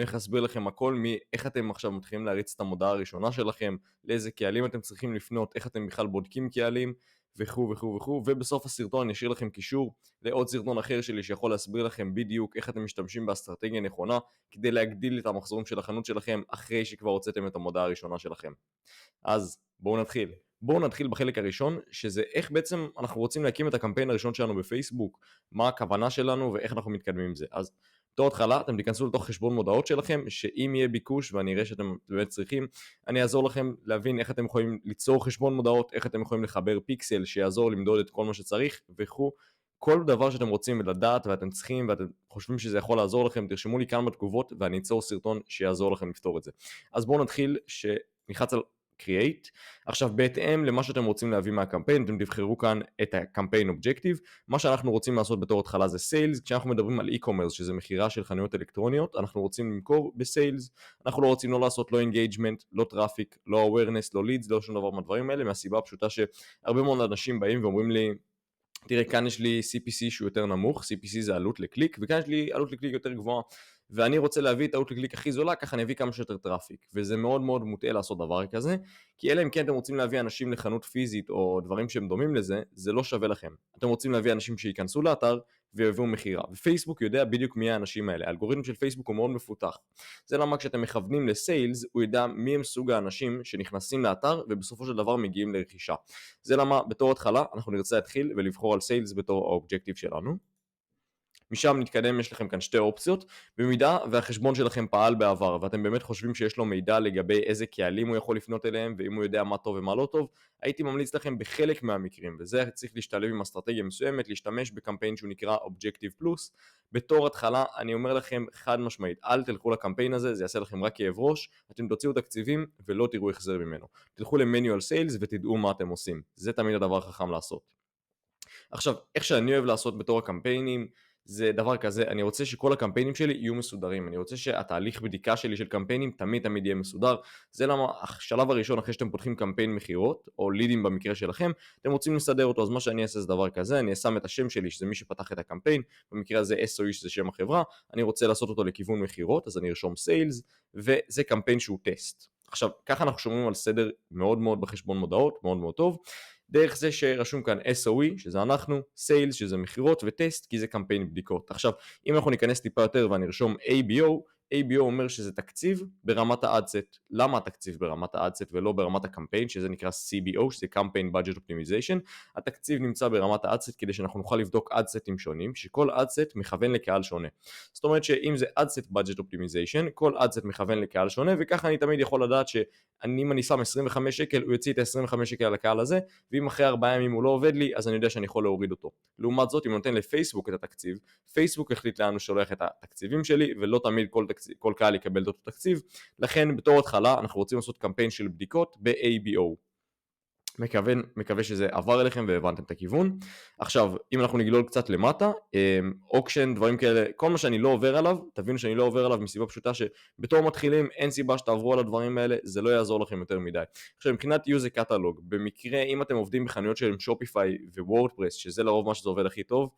איך אסביר לכם הכל מאיך אתם עכשיו מתחילים להריץ את המודעה הראשונה שלכם, לאיזה קהלים אתם צריכים לפנות, איך אתם בכלל בודקים קהלים וכו' וכו' וכו', ובסוף הסרטון אני אשאיר לכם קישור לעוד סרטון אחר שלי שיכול להסביר לכם בדיוק איך אתם משתמשים באסטרטגיה נכונה כדי להגדיל את המחזורים של החנות שלכם אחרי שכבר הוצאתם את המודעה הראשונה שלכם. אז בואו נתחיל. בואו נתחיל בחלק הראשון, שזה איך בעצם אנחנו רוצים להקים את הקמפיין הראשון שלנו בפייסבוק, מה הכוונה שלנו ואיך אנחנו מתקדמים עם זה. אז בתור התחלה אתם תיכנסו לתוך חשבון מודעות שלכם, שאם יהיה ביקוש ואני אראה שאתם באמת צריכים, אני אעזור לכם להבין איך אתם יכולים ליצור חשבון מודעות, איך אתם יכולים לחבר פיקסל שיעזור למדוד את כל מה שצריך וכו'. כל דבר שאתם רוצים לדעת ואתם צריכים ואתם חושבים שזה יכול לעזור לכם, תרשמו לי כאן בתגובות ואני אצור סרטון שיעזור לכם לפתור את זה. אז בואו נתחיל שנלחץ על Create. עכשיו בהתאם למה שאתם רוצים להביא מהקמפיין, אתם תבחרו כאן את הקמפיין אובג'קטיב. מה שאנחנו רוצים לעשות בתור התחלה זה סיילס. כשאנחנו מדברים על e-commerce שזה מחירה של חנויות אלקטרוניות, אנחנו רוצים למכור בסיילס. אנחנו לא רוצים לא לעשות לא אינגייג'מנט, לא טראפיק, לא awareness, לא leads, לא שום דבר מהדברים האלה, מהסיבה הפשוטה שהרבה מאוד אנשים באים ואומרים לי, תראה כאן יש לי CPC שהוא יותר נמוך, CPC זה עלות לקליק, וכאן יש לי עלות לקליק יותר גבוהה, ואני רוצה להביא את העלות לקליק הכי זולה, ככה אני אביא כמה שיותר טראפיק, וזה מאוד מאוד מוטעה לעשות דבר כזה, כי אלא אם כן אתם רוצים להביא אנשים לחנות פיזית או דברים שהם דומים לזה, זה לא שווה לכם. אתם רוצים להביא אנשים שייכנסו לאתר ויביאו מחירה, ופייסבוק יודע בדיוק מי האנשים האלה. האלגוריתם של פייסבוק הוא מאוד מפותח. זה למה כשאתם מכוונים לסיילס, הוא ידע מי הם סוג האנשים שנכנסים לאתר ובסופו של דבר מגיעים לרכישה. זה למה בתור התחלה אנחנו נרצה להתחיל ולבחור על סיילס בתור האובג'קטיב שלנו. משם נתקדם, יש לכם כאן שתי אופציות. במידה והחשבון שלכם פעל בעבר ואתם באמת חושבים שיש לו מידע לגבי איזה קהלים הוא יכול לפנות אליהם ואם הוא יודע מה טוב ומה לא טוב, הייתי ממליץ לכם בחלק מהמקרים, וזה צריך להשתלב עם אסטרטגיה מסוימת, להשתמש בקמפיין שהוא נקרא Objective Plus. בתור התחלה אני אומר לכם חד משמעית, אל תלכו לקמפיין הזה, זה יעשה לכם רק כאב ראש, אתם תוציאו תקציבים ולא תראו החזר ממנו. תלכו ל-Manual Sales ותדעו מה אתם עושים, זה תמיד הדבר החכם לעשות. עכשיו, איך שאני אוהב לעשות בתור הקמפיינים, זה דבר כזה, אני רוצה שכל הקמפיינים שלי יהיו מסודרים, אני רוצה שהתהליך בדיקה שלי של קמפיינים תמיד יהיה מסודר. זה למה השלב הראשון אחרי שאתם פותחים קמפיין מחירות, או לידים במקרה שלכם, אתם רוצים לסדר אותו, אז מה שאני אעשה זה דבר כזה, אני אשם את השם שלי שזה מי שפתח את הקמפיין, במקרה הזה SOE שזה שם החברה, אני רוצה לעשות אותו לכיוון מחירות, אז אני ארשום סיילס, וזה קמפיין שהוא טסט. עכשיו, ככה אנחנו שומעים על סדר מאוד מאוד בחשבון מודעות, מאוד מאוד טוב. דרך זה שרשום כאן SOE, שזה אנחנו, Sales, שזה מחירות, וטסט, כי זה קמפיין בדיקות. עכשיו, אם אנחנו ניכנס טיפה יותר ואני ארשום ABO, ABO אומר שזה תקציב ברמת האדסט. למה התקציב ברמת האדסט ולא ברמת הקמפיין, שזה נקרא CBO, שזה Campaign Budget Optimization? התקציב נמצא ברמת האדסט כדי שאנחנו נוכל לבדוק אדסטים שונים, שכל אדסט מכוון לקהל שונה. זאת אומרת שאם זה אדסט Budget Optimization, כל אדסט מכוון לקהל שונה, וככה אני תמיד יכול לדעת שאם אני שם 25 שקל, הוא יוציא את ה-25 שקל על הקהל הזה, ואם אחרי 4 ימים הוא לא עובד לי, אז אני יודע שאני יכול להוריד אותו. לעומת זאת, אם נותן לפייסבוק את התקציב, פייסבוק החליט לאן הוא שולח את התקציבים שלי, ולא תמיד כל קהל יקבל את אותו תקציב. לכן בתור התחלה אנחנו רוצים לעשות קמפיין של בדיקות ב-ABO. מקווה שזה עבר אליכם והבנתם את הכיוון. עכשיו, אם אנחנו נגלול קצת למטה, אוקשן, דברים כאלה, כל מה שאני לא עובר עליו, תבינו שאני לא עובר עליו מסיבה פשוטה שבתור מתחילים אין סיבה שתעברו על הדברים האלה, זה לא יעזור לכם יותר מדי. עכשיו, מבחינת use a catalog, במקרה אם אתם עובדים בחנויות של שופיפיי ווורדפרס, שזה לרוב מה שזה עובד הכי טוב,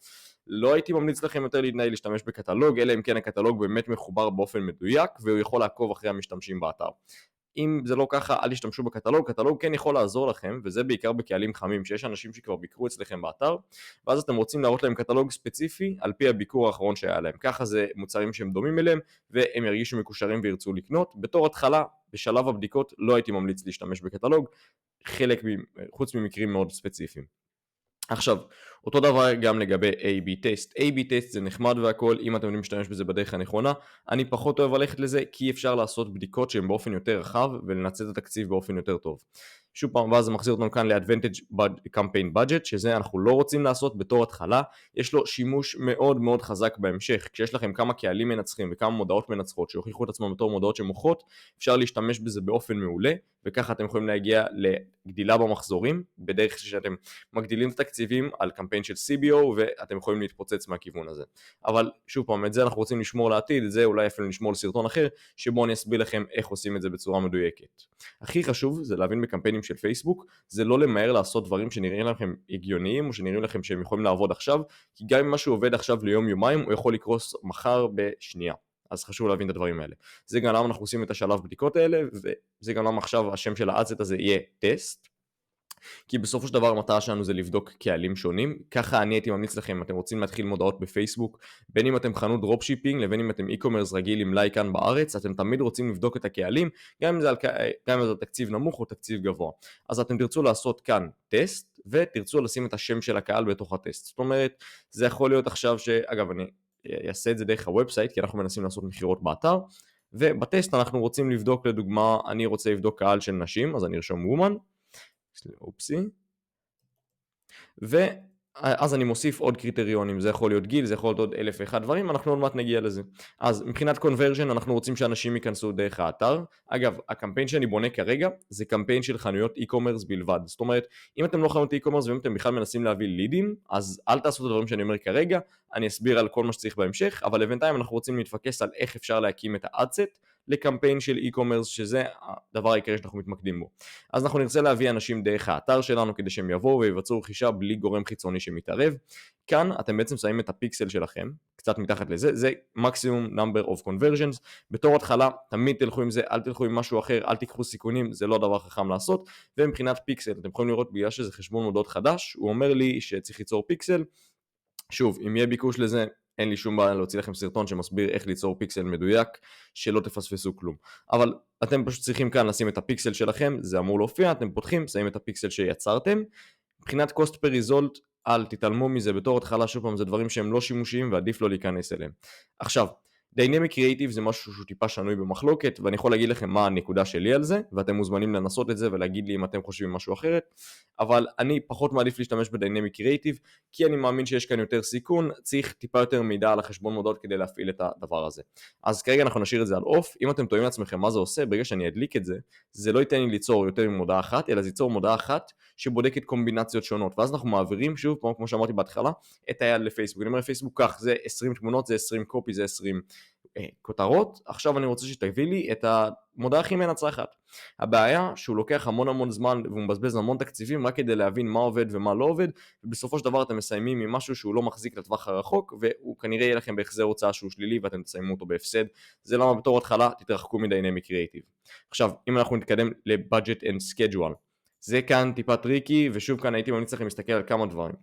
לא הייתי ממליץ לכם יותר להשתמש בקטלוג, אלא אם כן הקטלוג באמת מחובר באופן מדויק, והוא יכול לעקוב אחרי המשתמשים באתר. אם זה לא ככה, אל תשתמשו בקטלוג. קטלוג כן יכול לעזור לכם, וזה בעיקר בקהלים חמים, שיש אנשים שכבר ביקרו אצלכם באתר, ואז אתם רוצים להראות להם קטלוג ספציפי על פי הביקור האחרון שהיה להם. ככה זה מוצרים שהם דומים אליהם, והם ירגישו מקושרים וירצו לקנות. בתור התחלה, בשלב הבדיקות, לא הייתי ממליץ להשתמש בקטלוג, חוץ ממקרים מאוד ספציפיים. עכשיו, אותו דבר גם לגבי A-B טסט. A-B טסט זה נחמד והכל, אם אתם יודעים להשתמש בזה בדרך הנכונה. אני פחות אוהב ללכת לזה, כי אפשר לעשות בדיקות שהן באופן יותר רחב, ולנצל את התקציב באופן יותר טוב. שוב פעם, ואז זה מחזיר אותנו כאן ל-Advantage Campaign Budget, שזה אנחנו לא רוצים לעשות בתור התחלה. יש לו שימוש מאוד מאוד חזק בהמשך. כשיש לכם כמה קהלים מנצחים וכמה מודעות מנצחות שהוכיחו את עצמם בתור מודעות שמוכרות, אפשר להשתמש בזה באופן מעולה, וככה אתם יכולים להגיע לגדילה במחזורים, בדרך שאתם מגדילים את התקציבים על קמפיין של CBO, ואתם יכולים להתפוצץ מהכיוון הזה. אבל שוב פעם, את זה אנחנו רוצים לשמור לעתיד, את זה אולי אפילו נשמור לסרטון אחר, שבו אני אסביר לכם איך עושים את זה בצורה מדויקת. הכי חשוב זה להבין בקמפיינים של פייסבוק, זה לא למהר לעשות דברים שנראים לכם הגיוניים, או שנראים לכם שהם יכולים לעבוד עכשיו, כי גם אם משהו עובד עכשיו ליום יומיים, הוא יכול לקרוס מחר בשנייה. אז חשוב להבין את הדברים האלה. זה גם למה אנחנו עושים את השלב בדיקות האלה, וזה גם למה עכשיו השם של האדסט הזה יהיה טסט, כי בסופו של דבר המטרה שלנו זה לבדוק קהלים שונים. ככה אני הייתי ממליץ לכם, אם אתם רוצים להתחיל מודעות בפייסבוק, בין אם אתם חנות דרופשיפינג לבין אם אתם e-commerce רגיל עם לייק כאן בארץ, אתם תמיד רוצים לבדוק את הקהלים, גם אם זה תקציב נמוך או תקציב גבוה. אז אתם תרצו לעשות כאן טסט, ותרצו לשים את השם של הקהל בתוך הטסט. זאת אומרת, זה יכול להיות עכשיו אגב, אני אעשה את זה דרך הוובסייט, כי אנחנו מנסים לעשות מחירות באתר, ובטסט אנחנו רוצים לבדוק, לדוגמה, אני רוצה לבדוק קהל של נשים, אז אני ארשום woman, אופסי, ואז אני מוסיף עוד קריטריונים, זה יכול להיות גיל, זה יכול להיות עוד 1001 דברים, אנחנו עוד מעט נגיע לזה. אז מבחינת קונברז'ן אנחנו רוצים שאנשים ייכנסו דרך האתר. אגב, הקמפיין שאני בונה כרגע זה קמפיין של חנויות e-commerce בלבד, זאת אומרת, אם אתם לא חנות e-commerce ואם אתם בכלל מנסים להביא לידים, אז אל תעשו את הדברים שאני אומר כרגע, אני אסביר על כל מה שצריך בהמשך, אבל לבינתיים אנחנו רוצים להתפקס על איך אפשר להקים את האדסט לקמפיין של e-commerce, שזה הדבר העיקרי שאנחנו מתמקדים בו. אז אנחנו נרצה להביא אנשים דרך האתר שלנו כדי שהם יבואו ויבצעו רכישה בלי גורם חיצוני שמתערב. כאן אתם בעצם שמים את הפיקסל שלכם, קצת מתחת לזה, זה maximum number of conversions. בתור התחלה תמיד תלכו עם זה, אל תלכו עם משהו אחר, אל תיקחו סיכונים, זה לא דבר חכם לעשות. ומבחינת פיקסל, אתם יכולים לראות בגלל שזה חשבון מודעות חדש, הוא אומר לי שצריך ליצור פיקסל. שוב, אם יהיה ביקוש לזה, אין לי שום בעיה להוציא לכם סרטון שמסביר איך ליצור פיקסל מדויק, שלא תפספסו כלום. אבל אתם פשוט צריכים כאן לשים את הפיקסל שלכם, זה אמור להופיע, אתם פותחים, שמים את הפיקסל שיצרתם. מבחינת cost per result, אל תתעלמו מזה, בתור התחלה שוב פעם זה דברים שהם לא שימושיים ועדיף לא להיכנס אליהם. עכשיו, Dynamic Creative זה משהו שהוא טיפה שנוי במחלוקת, ואני יכול להגיד לכם מה הנקודה שלי על זה, ואתם מוזמנים לנסות את זה ולהגיד לי אם אתם חושבים משהו אחרת, אבל אני פחות מעדיף להשתמש ב-Dynamic Creative, כי אני מאמין שיש כאן יותר סיכון, צריך טיפה יותר מידע על החשבון מודעות כדי להפעיל את הדבר הזה. אז כרגע אנחנו נשאיר את זה על אוף. אם אתם טועים לעצמכם מה זה עושה, ברגע שאני אדליק את זה, זה לא ייתן לי ליצור יותר ממודעה אחת, אלא זה ייצור מודעה אחת שבודקת קומבינציות שונות, ואז אנחנו מעבירים שוב, כמו שאמרתי בהתחלה, את היד לפייסבוק. אני אומר לפייסבוק כך, זה 20 תמונות, זה 20 קופי, זה 20 כותרות. עכשיו אני רוצה שתביא לי את המודעה הכי מנצחת. הבעיה שהוא לוקח המון זמן והוא מבזבז המון תקציבים רק כדי להבין מה עובד ומה לא עובד, ובסופו של דבר אתם מסיימים עם משהו שהוא לא מחזיק לטווח הרחוק, והוא כנראה יהיה לכם בהחזר הוצאה שהוא שלילי ואתם תסיימו אותו בהפסד. זה למה בתור התחלה תתרחקו מ-Dynamic Creative. עכשיו אם אנחנו נתקדם ל-Budget and Schedule, זה כאן טיפה טריקי, ושוב כאן הייתי ממליץ לכם להסתכל על כמה דברים.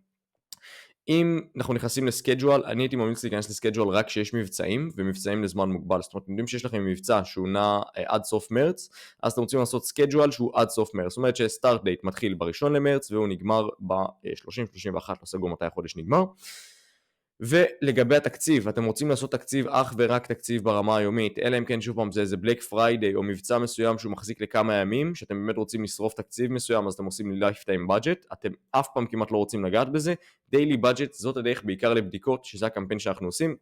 אם אנחנו נכנסים לסקייג'ואל, אני הייתי ממליץ להיכנס לסקייג'ואל רק כשיש מבצעים, ומבצעים לזמן מוגבל. זאת אומרת, אתם יודעים שיש לכם מבצע שהוא נע עד סוף מרץ, אז אתם רוצים לעשות סקייג'ואל שהוא עד סוף מרץ. זאת אומרת שסטארט דייט מתחיל ב1 למרץ, והוא נגמר ב-30-31, לא סגור מתי החודש נגמר. ולגבי התקציב, אתם רוצים לעשות תקציב אך ורק תקציב ברמה היומית, אלא אם כן שוב פעם זה איזה בלק פריידיי או מבצע מסוים שהוא מחזיק לכמה ימים, שאתם באמת רוצים לשרוף תקציב מסוים, אז אתם עושים לייפטיים בדג'ט, אתם אף פעם כמעט לא רוצים לגעת בזה. דיילי בדג'ט זאת הדרך בעיקר לבדיקות, שזה הקמפיין שאנחנו עושים,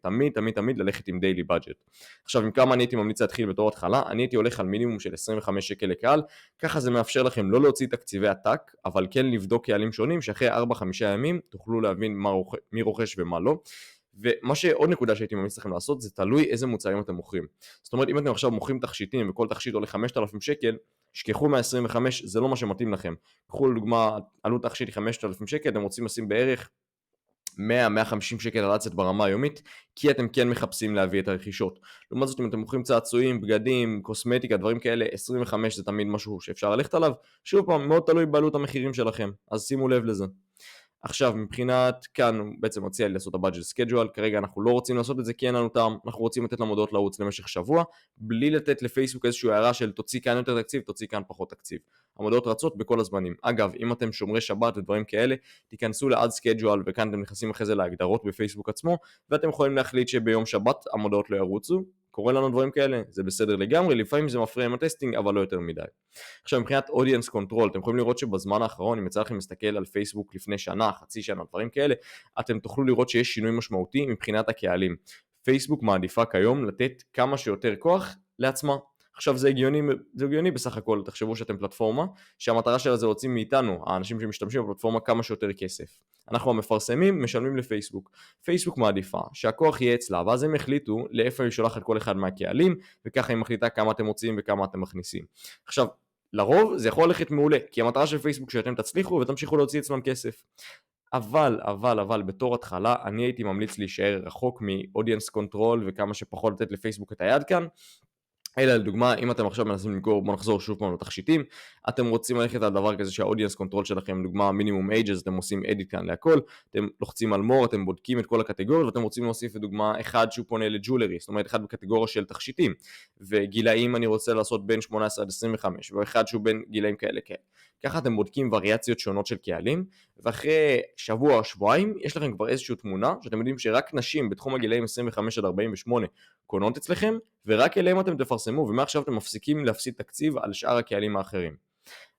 תמיד ללכת עם דיילי בדג'ט. עכשיו עם כמה אני הייתי ממליץ להתחיל בתור התחלה, אני הייתי הולך על מינימום של 25 שקל לקהל, ככה זה מאפשר לכם לא להוציא תקציבי עתק, אבל כן לבדוק קהלים שונים, שאחרי 4-5 ימים תוכלו להבין מי רוכש ומה לא. ומה שעוד נקודה שהייתי ממליץ לכם לעשות, זה תלוי איזה מוצרים אתם מוכרים. זאת אומרת, אם אתם עכשיו מוכרים תכשיטים וכל תכשיט עולה 5,000 שקל, שכחו מה-25, זה לא מה שמתאים לכם. קחו לדוגמה, עלות תכשיט היא 5,000 שקל, אתם רוצים לשים בערך 100-150 שקל על אדסט ברמה היומית, כי אתם כן מחפשים להביא את הרכישות. לעומת זאת, אם אתם מוכרים צעצועים, בגדים, קוסמטיקה, דברים כאלה, 25 זה תמיד משהו שאפשר ללכת עליו. שוב פעם, מאוד תלוי בעלות המחירים שלכם, אז שימו לב לזה. עכשיו מבחינת כאן הוא בעצם מציע לי לעשות את הבאדג'ט סקייג'ואל, כרגע אנחנו לא רוצים לעשות את זה כי אין לנו טעם, אנחנו רוצים לתת למודעות לערוץ למשך שבוע, בלי לתת לפייסבוק איזושהי הערה של תוציא כאן יותר תקציב, תוציא כאן פחות תקציב. המודעות רצות בכל הזמנים. אגב, אם אתם שומרי שבת ודברים כאלה, תיכנסו לעד סקייג'ואל, וכאן אתם נכנסים אחרי זה להגדרות בפייסבוק עצמו, ואתם יכולים להחליט שביום שבת המודעות לא ירוצו. קורה לנו דברים כאלה, זה בסדר לגמרי, לפעמים זה מפריע עם הטסטינג, אבל לא יותר מדי. עכשיו מבחינת audience control, אתם יכולים לראות שבזמן האחרון, אם יצא לכם להסתכל על פייסבוק לפני שנה, חצי שנה, דברים כאלה, אתם תוכלו לראות שיש שינוי משמעותי מבחינת הקהלים. פייסבוק מעדיפה כיום לתת כמה שיותר כוח לעצמה. עכשיו זה הגיוני בסך הכל, תחשבו שאתם פלטפורמה, שהמטרה שלה זה להוציא מאיתנו, האנשים שמשתמשים בפלטפורמה, כמה שיותר כסף. אנחנו המפרסמים משלמים לפייסבוק. פייסבוק מעדיפה שהכוח יהיה אצלה, ואז הם החליטו לאיפה היא שולחת כל אחד מהקהלים, וככה היא מחליטה כמה אתם מוציאים וכמה אתם מכניסים. עכשיו, לרוב זה יכול ללכת מעולה, כי המטרה של פייסבוק שאתם תצליחו ותמשיכו להוציא אצלם כסף. אבל בתור התחלה אני הייתי ממליץ להישאר רחוק מ-audience control וכמה שפחות לתת לפייסבוק את היד כאן. אלא לדוגמה, אם אתם עכשיו מנסים למכור, בואו נחזור שוב פעם לתכשיטים, אתם רוצים ללכת על דבר כזה שהאודיאנס קונטרול שלכם, לדוגמה מינימום אייג'ס, אתם עושים אדיט כאן להכל, אתם לוחצים על more, אתם בודקים את כל הקטגוריות, ואתם רוצים להוסיף לדוגמה אחד שהוא פונה לג'ולרי, זאת אומרת אחד בקטגוריה של תכשיטים, וגילאים אני רוצה לעשות בין 18 עד 25, ואחד שהוא בין גילאים כאלה. ככה אתם בודקים וריאציות שונות של קהלים, ואחרי שבוע או שבועיים יש לכם כבר איזושהי תמונה, שאתם יודעים שרק נשים בתחום הגילאים 25 עד 48 קונות אצלכם, ורק אליהם אתם תפרסמו, ומעכשיו אתם מפסיקים להפסיד תקציב על שאר הקהלים האחרים.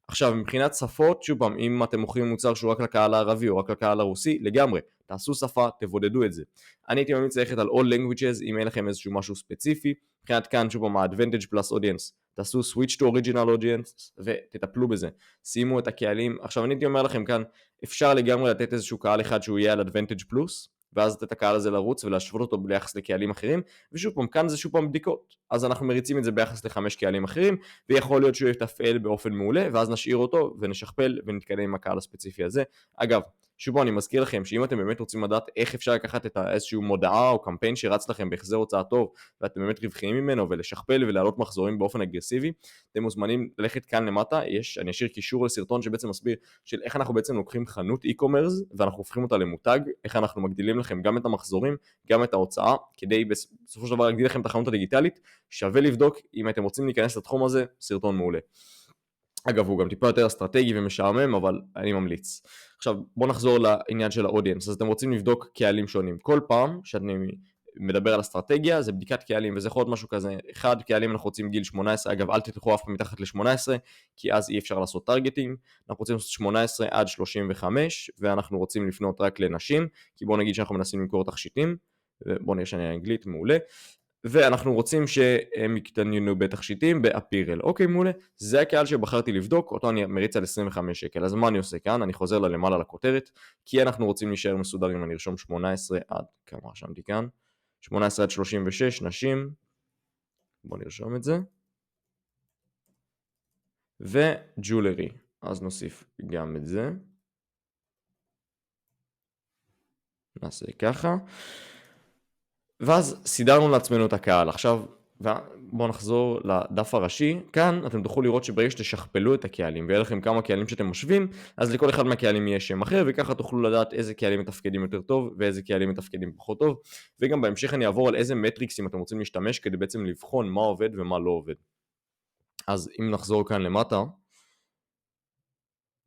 עכשיו, מבחינת שפות, שוב פעם, אם אתם מוכרים מוצר שהוא רק לקהל הערבי או רק לקהל הרוסי, לגמרי, תעשו שפה, תבודדו את זה. אני הייתי ממליץ ללכת על all languages, אם אין לכם איזשהו משהו ספציפי, מבחינת כאן, שוב פעם, ה-advantage plus audience, תעשו switch to original audience, ותטפלו בזה. שימו את הקהלים, עכשיו אני הייתי אומר לכם כאן, אפשר לגמרי לתת איזשהו קהל אחד שהוא יהיה על advantage plus, ואז לתת את הקהל הזה לרוץ ולהשוות אותו ביחס לקהלים אחרים, ושוב פעם, כאן זה שוב פעם בדיקות, אז אנחנו מריצים את זה ביחס ל5 קהלים אחרים, ויכול להיות שהוא יתפעל באופן מעולה, ואז נשאיר אותו ונשכפל ונתקדם עם הקהל הספציפי הזה. אגב, שוב פעם, אני מזכיר לכם שאם אתם באמת רוצים לדעת איך אפשר לקחת את איזשהו מודעה או קמפיין שרץ לכם בהחזר הוצאה טוב, ואתם באמת רווחיים ממנו ולשכפל ולהעלות מחזורים באופן אגרסיבי, אתם מוזמנים ללכת כאן למטה, אני אשאיר קישור לסרטון שבעצם מסביר של איך אנחנו בעצם לוקחים חנות e-commerce ואנחנו הופכים אותה למותג, איך אנחנו מגדילים לכם גם את המחזורים, גם את ההוצאה, כדי בסופו של דבר להגדיל לכם את החנות הדיגיטלית. שווה לבדוק, אם אתם רוצים להיכנס לתחום הזה, סרטון מעולה. אגב, הוא גם טיפה יותר אסטרטגי ומשעמם, אבל אני ממליץ. עכשיו, בואו נחזור לעניין של האודיאנס. אז אתם רוצים לבדוק קהלים שונים. כל פעם שאני מדבר על אסטרטגיה, זה בדיקת קהלים, וזה יכול להיות משהו כזה. אחד, קהלים אנחנו רוצים גיל 18, אגב, אל תלכו אף פעם מתחת ל-18, כי אז אי אפשר לעשות טרגטינג. אנחנו רוצים לעשות 18 עד 35, ואנחנו רוצים לפנות רק לנשים, כי בואו נגיד שאנחנו מנסים למכור תכשיטים, ובואו נראה שאני אנגלית, מעולה. ואנחנו רוצים שהם יקטנו בתכשיטים באפירל. אוקיי, מעולה, זה הקהל שבחרתי לבדוק, אותו אני מריץ על 25 שקל. אז מה אני עושה כאן? אני חוזר למעלה לכותרת, כי אנחנו רוצים להישאר מסודרים, אני ארשום 18 עד, כמה רשמתי כאן? 18 עד 36, נשים, בואו נרשום את זה, וג'ולרי, אז נוסיף גם את זה, נעשה ככה, ואז סידרנו לעצמנו את הקהל. עכשיו בואו נחזור לדף הראשי. כאן אתם תוכלו לראות שברגע שתשכפלו את הקהלים ויהיה לכם כמה קהלים שאתם משווים, אז לכל אחד מהקהלים יהיה שם אחר, וככה תוכלו לדעת איזה קהלים מתפקדים יותר טוב ואיזה קהלים מתפקדים פחות טוב, וגם בהמשך אני אעבור על איזה מטריקסים אתם רוצים להשתמש כדי בעצם לבחון מה עובד ומה לא עובד. אז אם נחזור כאן למטה,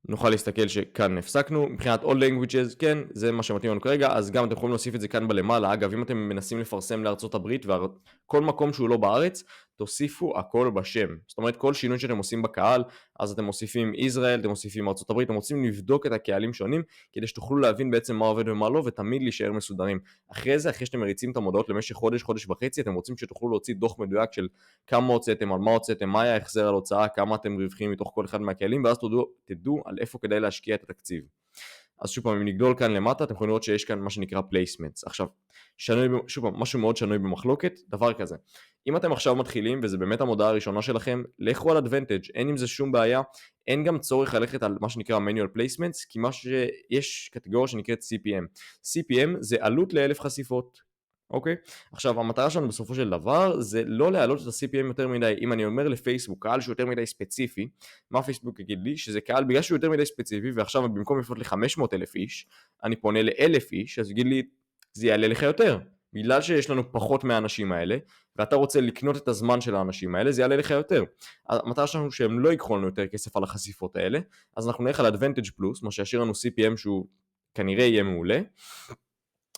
נוכל להסתכל שכאן הפסקנו. מבחינת all languages, כן, זה מה שמתאים לנו כרגע, אז גם אתם יכולים להוסיף את זה כאן בלמעלה. אגב, אם אתם מנסים לפרסם לארצות הברית וכל מקום שהוא לא בארץ, תוסיפו הכל בשם. זאת אומרת, כל שינוי שאתם עושים בקהל, אז אתם מוסיפים ישראל, אתם מוסיפים ארצות הברית, אתם רוצים לבדוק את הקהלים שונים, כדי שתוכלו להבין בעצם מה עובד ומה לא, ותמיד להישאר מסודרים. אחרי זה, אחרי שאתם מריצים את המודעות למשך חודש, חודש וחצי, אתם רוצים שתוכלו להוציא דוח מדויק של כמה הוצאתם, על מה הוצאתם, מה היה החזר על הוצאה, כמה אתם רווחים מתוך כל אחד מהקהלים, ואז תדעו על איפה כדאי להשקיע את התקציב. אז שוב פעם, אם נגדול כאן למטה, אתם יכולים לראות שיש כאן מה שנקרא placements. עכשיו, שוב פעם, משהו מאוד שנוי במחלוקת, דבר כזה. אם אתם עכשיו מתחילים, וזה באמת המודעה הראשונה שלכם, לכו על advantage, אין עם זה שום בעיה, אין גם צורך ללכת על מה שנקרא manual placements, כי יש קטגוריה שנקראת CPM. CPM זה עלות ל1,000 חשיפות. אוקיי? עכשיו, המטרה שלנו בסופו של דבר זה לא להעלות את ה-CPM יותר מדי. אם אני אומר לפייסבוק, קהל שהוא יותר מדי ספציפי, מה פייסבוק יגיד לי? שזה קהל בגלל שהוא יותר מדי ספציפי, ועכשיו במקום לפנות ל-500,000 איש, אני פונה ל1,000 איש, אז יגיד לי, זה יעלה לך יותר. בגלל שיש לנו פחות מהאנשים האלה, ואתה רוצה לקנות את הזמן של האנשים האלה, זה יעלה לך יותר. המטרה שלנו שהם לא ייקחו לנו יותר כסף על החשיפות האלה, אז אנחנו נלך על Advantage Plus, מה שישאיר לנו CPM שהוא כנראה יהיה מעולה.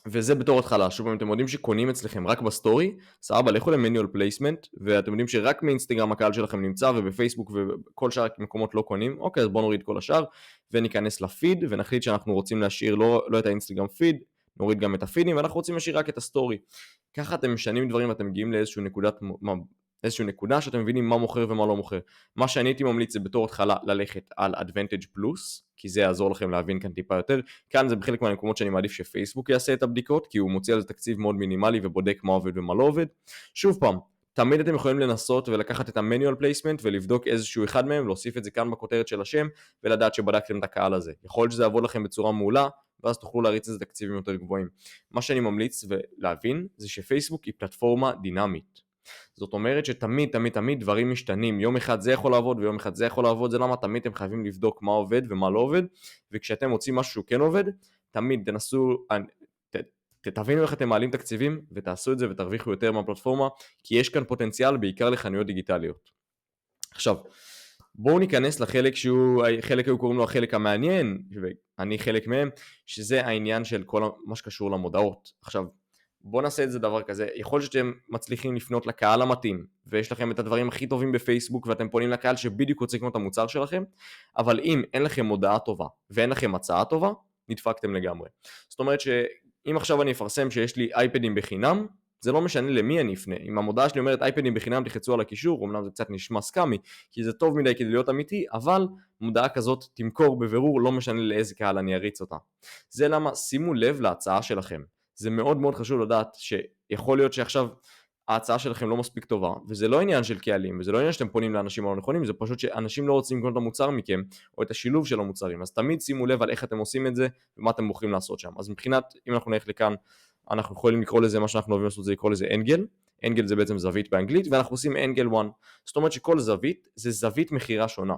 וזה בתור התחלה. שוב, אם אתם יודעים שקונים אצלכם רק בסטורי, סבבה, לכו למניול פלייסמנט, ואתם יודעים שרק מאינסטגרם הקהל שלכם נמצא, ובפייסבוק וכל שאר מקומות לא קונים, אוקיי, אז בואו נוריד כל השאר, וניכנס לפיד, ונחליט שאנחנו רוצים להשאיר לא את האינסטגרם פיד, נוריד גם את הפידים, ואנחנו רוצים להשאיר רק את הסטורי. ככה אתם משנים דברים, ואתם מגיעים לאיזושהי נקודה שאתם מבינים מה מוכר ומה לא מוכר. מה שאני הייתי ממליץ זה בתור התחלה ללכת על Advantage Plus, כי זה יעזור לכם להבין כאן טיפה יותר. כאן זה בחלק מהמקומות שאני מעדיף שפייסבוק יעשה את הבדיקות, כי הוא מוציא על זה תקציב מאוד מינימלי ובודק מה עובד ומה לא עובד. שוב פעם, תמיד אתם יכולים לנסות ולקחת את ה-manual placement ולבדוק איזשהו אחד מהם, להוסיף את זה כאן בכותרת של השם ולדעת שבדקתם את הקהל הזה. יכול להיות שזה יעבוד לכם בצורה מעולה, ואז תוכלו להריץ איזה תקציבים יותר גבוהים. מה שאני ממליץ ולהבין זה שפייסבוק היא פלטפורמה דינמית. זאת אומרת שתמיד תמיד תמיד דברים משתנים, יום אחד זה יכול לעבוד ויום אחד זה יכול לעבוד, זה למה תמיד אתם חייבים לבדוק מה עובד ומה לא עובד, וכשאתם מוצאים משהו שהוא כן עובד, תמיד תבינו איך אתם מעלים תקציבים ותעשו את זה ותרוויחו יותר מהפלטפורמה, כי יש כאן פוטנציאל בעיקר לחנויות דיגיטליות. עכשיו, בואו ניכנס לחלק חלק היו קוראים לו החלק המעניין, ואני חלק מהם, שזה העניין של כל מה שקשור למודעות. עכשיו, בואו נעשה את זה דבר כזה, יכול להיות שאתם מצליחים לפנות לקהל המתאים, ויש לכם את הדברים הכי טובים בפייסבוק, ואתם פונים לקהל שבדיוק רוצה לקנות את המוצר שלכם, אבל אם אין לכם מודעה טובה, ואין לכם הצעה טובה, נדפקתם לגמרי. זאת אומרת שאם עכשיו אני אפרסם שיש לי אייפדים בחינם, זה לא משנה למי אני אפנה. אם המודעה שלי אומרת אייפדים בחינם תחצו על הקישור, אמנם זה קצת נשמע סקאמי, כי זה טוב מדי כדי להיות אמיתי, אבל מודעה כזאת תמכור בבירור, לא משנה לאיזה קהל אני אריץ אותה. זה למה שימו לב להצעה שלכם. זה מאוד מאוד חשוב לדעת שיכול להיות שעכשיו ההצעה שלכם לא מספיק טובה, וזה לא עניין של קהלים, וזה לא עניין שאתם פונים לאנשים הלא נכונים, זה פשוט שאנשים לא רוצים לקנות את המוצר מכם, או את השילוב של המוצרים, אז תמיד שימו לב על איך אתם עושים את זה, ומה אתם בוחרים לעשות שם. אז מבחינת, אם אנחנו נלך לכאן, אנחנו יכולים לקרוא לזה, מה שאנחנו אוהבים לעשות זה לקרוא לזה אנגל, אנגל זה בעצם זווית באנגלית, ואנחנו עושים אנגל 1, זאת אומרת שכל זווית זה זווית מחירה שונה.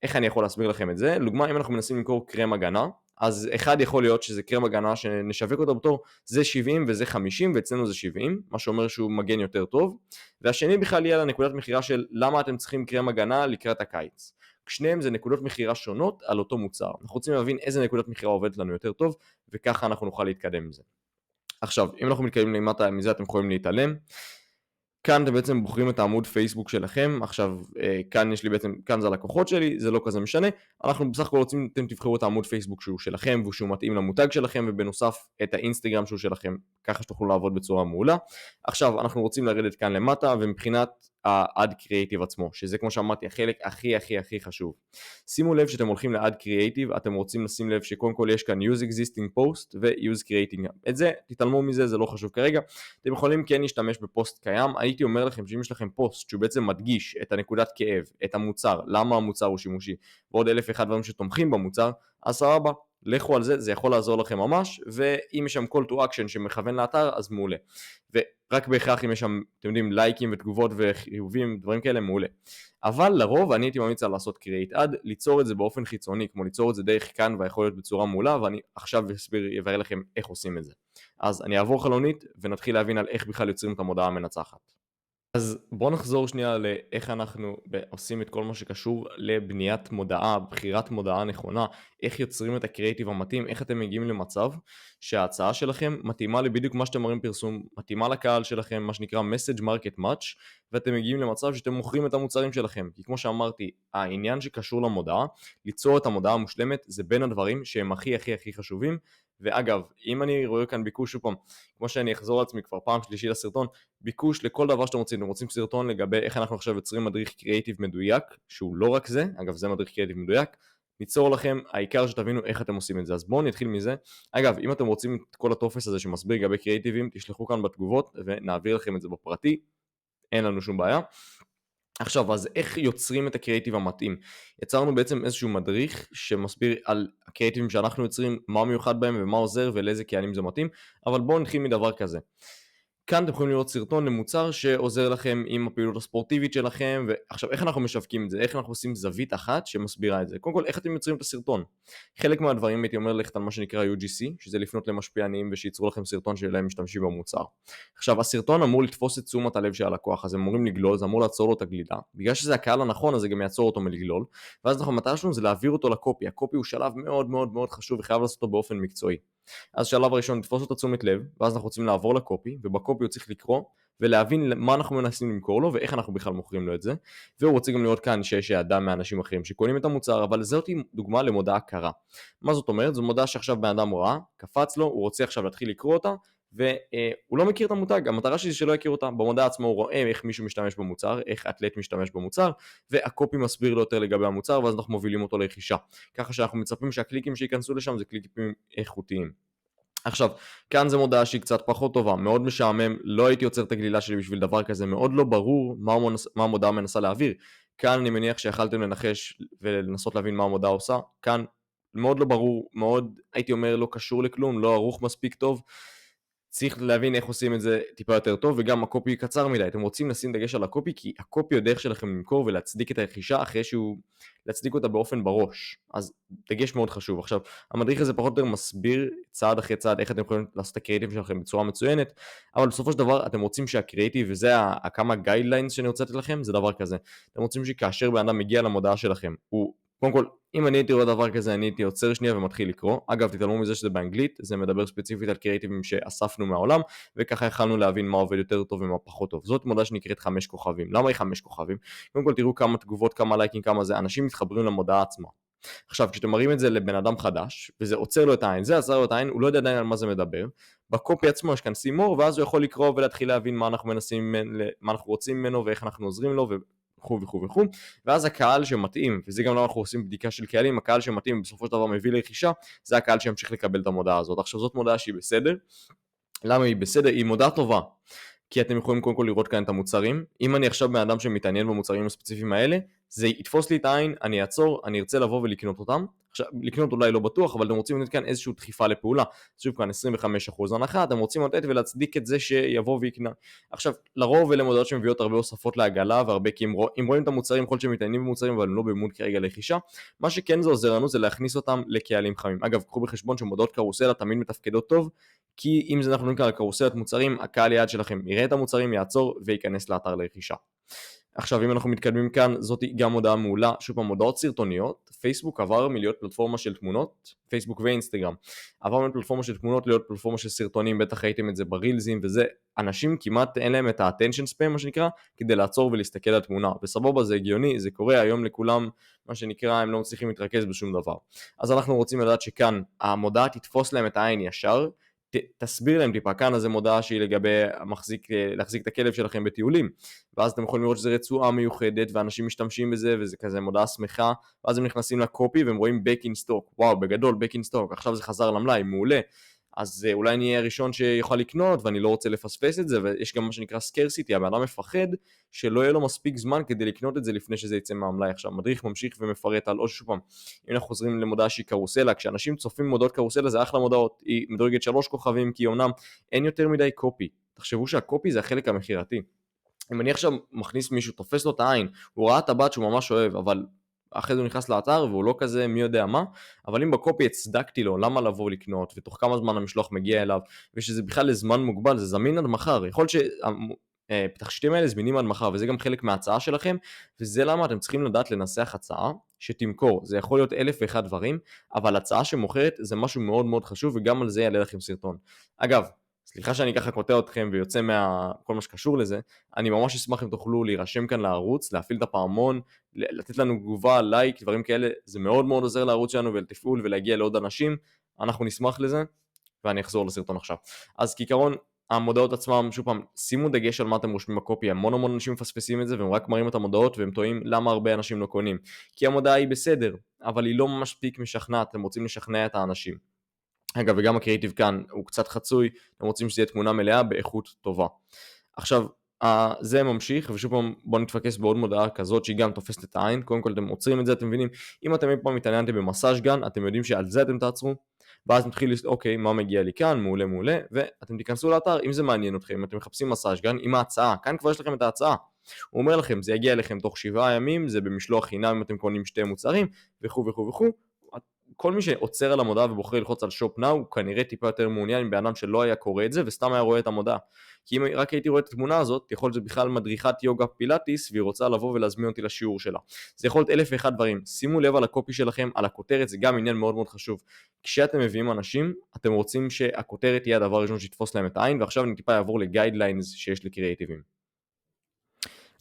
איך אני יכול להסביר לכם את זה? לדוגמה, אם אנחנו מנסים למכור קרם הגנה, אז אחד יכול להיות שזה קרם הגנה שנשווק אותו בתור זה 70 וזה 50 ואצלנו זה 70, מה שאומר שהוא מגן יותר טוב, והשני בכלל יהיה לנקודת מחירה של למה אתם צריכים קרם הגנה לקראת הקיץ. שניהם זה נקודות מחירה שונות על אותו מוצר. אנחנו רוצים להבין איזה נקודת מחירה עובדת לנו יותר טוב, וככה אנחנו נוכל להתקדם עם זה. עכשיו, אם אנחנו מתקדמים למטה מזה אתם יכולים להתעלם. כאן אתם בעצם בוחרים את העמוד פייסבוק שלכם, עכשיו כאן יש לי בעצם, כאן זה הלקוחות שלי, זה לא כזה משנה, אנחנו בסך הכל רוצים, אתם תבחרו את העמוד פייסבוק שהוא שלכם, ושהוא מתאים למותג שלכם, ובנוסף את האינסטגרם שהוא שלכם, ככה שתוכלו לעבוד בצורה מעולה. עכשיו אנחנו רוצים לרדת כאן למטה, ומבחינת ה-Add Creative עצמו, שזה כמו שאמרתי, החלק הכי הכי הכי חשוב. שימו לב שאתם הולכים ל-Add Creative, אתם רוצים לשים לב שקודם כל יש כאן Use Existing Post ו-Use Creating. את זה, תתעלמו מזה, זה לא חשוב כרגע. אתם יכולים כן להשתמש בפוסט קיים, הייתי אומר לכם שאם יש לכם פוסט שהוא בעצם מדגיש את הנקודת כאב, את המוצר, למה המוצר הוא שימושי, ועוד 1001 דברים שתומכים במוצר, אז סבבה, לכו על זה, זה יכול לעזור לכם ממש, ואם יש שם call to action שמכוון לאתר, אז מעולה. ורק בהכרח אם יש שם, אתם יודעים, לייקים ותגובות וחיובים, דברים כאלה, מעולה. אבל לרוב אני הייתי ממליץ לעשות create ad, ליצור את זה באופן חיצוני, כמו ליצור את זה דרך כאן ויכול להיות בצורה מעולה, ואני עכשיו אבהר לכם איך עושים את זה. אז אני אעבור חלונית ונתחיל להבין על איך בכלל יוצרים את המודעה המנצחת. אז בואו נחזור שנייה לאיך אנחנו עושים את כל מה שקשור לבניית מודעה, בחירת מודעה נכונה, איך יוצרים את הקריאטיב המתאים, איך אתם מגיעים למצב שההצעה שלכם מתאימה לבדיוק מה שאתם מראים פרסום, מתאימה לקהל שלכם, מה שנקרא message market match, ואתם מגיעים למצב שאתם מוכרים את המוצרים שלכם, כי כמו שאמרתי, העניין שקשור למודעה, ליצור את המודעה המושלמת, זה בין הדברים שהם הכי הכי הכי חשובים, ואגב, אם אני רואה כאן ביקוש שוב פעם, כמו שאני אחזור לעצמי כבר פעם שלישי לסרטון, ביקוש לכל דבר שאתם רוצים, אתם רוצים סרטון לגבי איך אנחנו עכשיו יוצרים מדריך קריאטיב מדויק, שהוא לא רק זה, אגב זה מדריך קריאטיב מדויק, ניצור לכם, העיקר שתבינו איך אתם עושים את זה, אז בואו נתחיל מזה. אגב, אם אתם רוצים את כל הטופס הזה שמסביר לגבי קריאטיבים, תשלחו כאן בתגובות ונעביר לכם את זה בפרטי, אין לנו שום בעיה. עכשיו, אז איך יוצרים את הקריאטיב המתאים? יצרנו בעצם איזשהו מדריך שמסביר על הקריאטיבים שאנחנו יוצרים, מה מיוחד בהם ומה עוזר ולאיזה קהלים זה מתאים, אבל בואו נתחיל מדבר כזה. כאן אתם יכולים לראות סרטון למוצר שעוזר לכם עם הפעילות הספורטיבית שלכם, ועכשיו איך אנחנו משווקים את זה, איך אנחנו עושים זווית אחת שמסבירה את זה. קודם כל, איך אתם יוצרים את הסרטון? חלק מהדברים הייתי אומר לכת על מה שנקרא UGC, שזה לפנות למשפיענים ושיצרו לכם סרטון שלהם משתמשים במוצר. עכשיו, הסרטון אמור לתפוס את תשומת הלב של הלקוח, אז הם אמורים לגלול, זה אמור לעצור לו את הגלילה. בגלל שזה הקהל הנכון, אז זה גם יעצור אותו מלגלול, ואז המטרה שלנו זה להעביר אותו לקופי. הקופי הוא שלב מאוד מאוד מאוד חשוב וחייב לעשות אותו באופן מקצועי. אז שלב הראשון לתפוס אותו תשומת לב, ואז אנחנו רוצים לעבור לקופי, ובקופי הוא צריך לקרוא ולהבין מה אנחנו מנסים למכור לו ואיך אנחנו בכלל מוכרים לו את זה, והוא רוצה גם לראות כאן שיש אדם מאנשים אחרים שקונים את המוצר, אבל זאת דוגמה למודעה קרה. מה זאת אומרת? זו מודעה שעכשיו בן אדם ראה, קפץ לו, הוא רוצה עכשיו להתחיל לקרוא אותה, והוא לא מכיר את המותג, המטרה שלי שלא יכיר אותה, במודעה עצמו הוא רואה איך מישהו משתמש במוצר, איך אתלט משתמש במוצר, והקופי מסביר לו יותר לגבי המוצר, ואז אנחנו מובילים אותו לרכישה, ככה שאנחנו מצפים שהקליקים שיכנסו לשם זה קליקים איכותיים. עכשיו, כאן זה מודעה שהיא קצת פחות טובה, מאוד משעמם, לא הייתי יוצר את הגלילה שלי בשביל דבר כזה, מאוד לא ברור מה המודעה מנסה להעביר. כאן אני מניח שיכלתם לנחש ולנסות להבין מה המודעה עושה, כאן מאוד לא ברור, מאוד הייתי אומר לא קשור לכלום, לא ערוך מספיק טוב. צריך להבין איך עושים את זה טיפה יותר טוב, וגם הקופי קצר מדי. אתם רוצים לשים דגש על הקופי, כי הקופי הוא דרך שלכם למכור ולהצדיק את הרכישה אחרי שהוא, להצדיק אותה באופן בראש. אז דגש מאוד חשוב. עכשיו, המדריך הזה פחות או יותר מסביר צעד אחרי צעד איך אתם יכולים לעשות את הקריאיטיב שלכם בצורה מצוינת, אבל בסופו של דבר אתם רוצים שהקריאיטיב, וזה כמה גיידליינס שאני רוצה לתת לכם, זה דבר כזה. אתם רוצים שכאשר בן אדם מגיע למודעה שלכם, הוא קודם כל, אם אני הייתי רואה דבר כזה, אני הייתי עוצר שנייה ומתחיל לקרוא. אגב, תתעלמו מזה שזה באנגלית, זה מדבר ספציפית על קריאיטיבים שאספנו מהעולם, וככה יכלנו להבין מה עובד יותר טוב ומה פחות טוב. זאת מודעה שנקראת 5 כוכבים. למה היא 5 כוכבים? קודם כל תראו כמה תגובות, כמה לייקים, כמה זה, אנשים מתחברים למודעה עצמה. עכשיו, כשאתם מראים את זה לבן אדם חדש, וזה עוצר לו את העין, זה עוצר לו את העין, הוא לא יודע עדיין על מה זה מדבר. בקופי עצמו יש כאן סימור, ואז הוא יכול לקרוא ולהתחיל להבין מה אנחנו מנסים, מה אנחנו רוצים ממנו ואיך אנחנו עוזרים לו וכו' וכו' וכו'. ואז הקהל שמתאים, וזה גם למה אנחנו עושים בדיקה של קהלים, הקהל שמתאים בסופו של דבר מביא לרכישה, זה הקהל שימשיך לקבל את המודעה הזאת. עכשיו זאת מודעה שהיא בסדר. למה היא בסדר? היא מודעה טובה. כי אתם יכולים קודם כל לראות כאן את המוצרים. אם אני עכשיו בן אדם שמתעניין במוצרים הספציפיים האלה, זה יתפוס לי את העין, אני אעצור, אני ארצה לבוא ולקנות אותם. עכשיו, לקנות אולי לא בטוח, אבל אתם רוצים לתת כאן איזושהי דחיפה לפעולה. שוב כאן 25% הנחה, אתם רוצים לתת ולהצדיק את זה שיבוא ויקנה. עכשיו, לרוב אלה מודעות שמביאות הרבה הוספות לעגלה, והרבה כי אם רואים את המוצרים, יכול להיות שמתעניינים במוצרים, אבל הם לא במוד כרגע לרכישה. מה שכן זה עוזר לנו זה להכניס אותם לקהלים חמים. אגב, קחו בחשבון שמודעות קרוסלה תמיד מתפקדות טוב, כי אם זה אנחנו נקרא לקרוסלת מוצרים, הקהל יעד שלכם יראה את המוצרים, יעצור וייכנס לאתר לרכישה. עכשיו אם אנחנו מתקדמים כאן, זאת גם מודעה מעולה, שוב פעם מודעות סרטוניות, פייסבוק עבר מלהיות פלטפורמה של תמונות, פייסבוק ואינסטגרם, עבר מפלטפורמה של תמונות להיות פלטפורמה של סרטונים, בטח ראיתם את זה ברילזים וזה, אנשים כמעט אין להם את ה-attention span מה שנקרא, כדי לעצור ולהסתכל על תמונה, וסבבה זה הגיוני, זה קורה היום לכולם, מה שנקרא הם לא מצליחים להתרכז בשום דבר. אז אנחנו רוצים לדעת שכאן המודעה תתפוס להם את העין ישר, תסביר להם טיפה, כאן אז מודעה שהיא לגבי להחזיק את הכלב שלכם בטיולים, ואז אתם יכולים לראות שזה רצועה מיוחדת ואנשים משתמשים בזה וזה כזה מודעה שמחה, ואז הם נכנסים לקופי והם רואים back in stock, וואו בגדול back in stock, עכשיו זה חזר למלאי, מעולה, אז אולי אני אהיה הראשון שיוכל לקנות ואני לא רוצה לפספס את זה, ויש גם מה שנקרא scarcity, הבן אדם מפחד שלא יהיה לו מספיק זמן כדי לקנות את זה לפני שזה יצא מהמלאי. עכשיו מדריך ממשיך ומפרט על עוד שוב פעם, אם אנחנו חוזרים למודעה שהיא קרוסלה, כשאנשים צופים מודעות קרוסלה זה אחלה מודעות, היא מדורגת 3 כוכבים כי אומנם אין יותר מדי קופי, תחשבו שהקופי זה החלק המחירתי. אם אני עכשיו מכניס מישהו, תופס לו את העין, הוא ראה את הבת שהוא ממש אוהב, אבל אחרי זה הוא נכנס לאתר והוא לא כזה מי יודע מה, אבל אם בקופי הצדקתי לו למה לבוא לקנות ותוך כמה זמן המשלוח מגיע אליו ושזה בכלל לזמן מוגבל, זה זמין עד מחר, יכול להיות שהתכשיטים האלה זמינים עד מחר וזה גם חלק מההצעה שלכם, וזה למה אתם צריכים לדעת לנסח הצעה שתמכור, זה יכול להיות 1001 דברים, אבל הצעה שמוכרת זה משהו מאוד מאוד חשוב וגם על זה יעלה לכם סרטון. אגב, סליחה שאני ככה קוטע אתכם ויוצא כל מה שקשור לזה, אני ממש אשמח אם תוכלו להירשם כאן לערוץ, להפעיל את הפעמון, לתת לנו תגובה, לייק, דברים כאלה, זה מאוד מאוד עוזר לערוץ שלנו ולתפעול ולהגיע לעוד אנשים, אנחנו נשמח לזה, ואני אחזור לסרטון עכשיו. אז כעיקרון, המודעות עצמם, שוב פעם, שימו דגש על מה אתם רושמים בקופי, המון אנשים מפספסים את זה והם רק מראים את המודעות והם טועים למה הרבה אנשים לא קונים, כי המודעה היא בסדר, אבל היא לא מספיק משכנעת, אתם רוצים לשכנע את האנשים. אגב, וגם הקריאיטיב כאן הוא קצת חצוי, אתם רוצים שזה יהיה תמונה מלאה באיכות טובה. עכשיו, זה ממשיך, ושוב פעם בואו נתפקס בעוד מודעה כזאת שהיא גם תופסת את העין, קודם כל אתם עוצרים את זה, אתם מבינים, אם אתם אי פעם התעניינתם במסאז' גן, אתם יודעים שעל זה אתם תעצרו, ואז נתחיל לסתכל, אוקיי, מה מגיע לי כאן, מעולה, ואתם תיכנסו לאתר, אם זה מעניין אתכם, אם אתם מחפשים מסאז' גן, עם ההצעה, כאן כבר יש לכם את ההצעה, הוא אומר לכם, זה יגיע אליכם תוך 7 ימים, זה במשלוח חינם אם אתם קונים 2 מוצרים, וכו'. כל מי שעוצר על המודעה ובוחר ללחוץ על שופ נאו, הוא כנראה טיפה יותר מעוניין עם בן אדם שלא היה קורא את זה וסתם היה רואה את המודעה. כי אם רק הייתי רואה את התמונה הזאת, יכול להיות שזה בכלל מדריכת יוגה פילאטיס והיא רוצה לבוא ולהזמין אותי לשיעור שלה. זה יכול להיות 1001 דברים. שימו לב על הקופי שלכם, על הכותרת, זה גם עניין מאוד מאוד חשוב. כשאתם מביאים אנשים, אתם רוצים שהכותרת תהיה הדבר הראשון שיתפוס להם את העין, ועכשיו אני טיפה אעבור לגיידליינס שיש לקריאטיבים.